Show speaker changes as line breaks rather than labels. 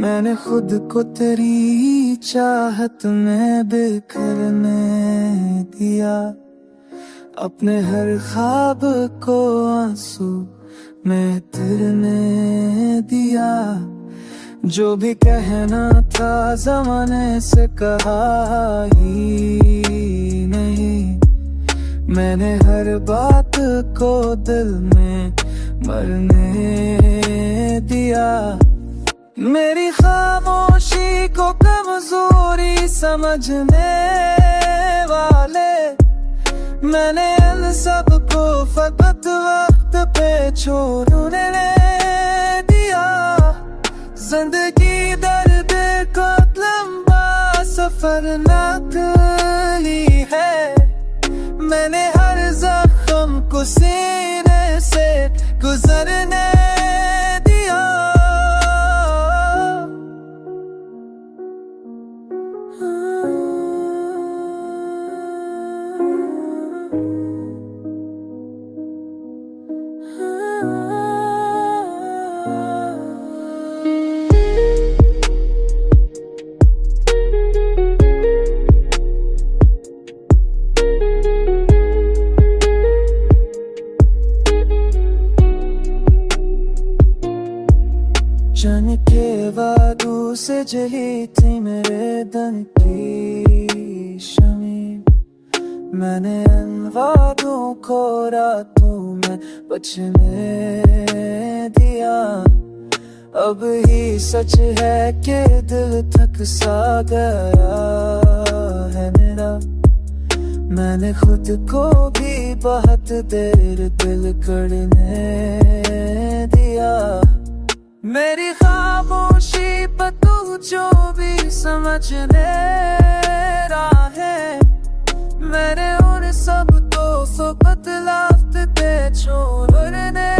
मैंने खुद को तेरी चाहत में बिखरने दिया, अपने हर ख्वाब को आंसू में तिरने दिया। जो भी कहना था ज़माने से कहा ही नहीं, मैंने हर बात को दिल में मरने दिया। मेरी खामोशी को कमजोरी समझने वाले, मैंने इन सबको फकत वक्त पे छोड़ने दिया। जिंदगी दर्द को लंबा सफर नकली है, मैंने हर जख्म को सीने से गुजरने दिया। जाने के वादों से जली थी मेरे दिन की शमी, मैंने इन वादों को रातों में बचने दिया। अब ही सच है कि दिल थक सा गया है मेरा, मैंने खुद को भी बहुत देर दिल करने दिया। मेरी खामोशी पर तू जो भी समझने है, मैंने उन सब को बदलाव पे छोड़ने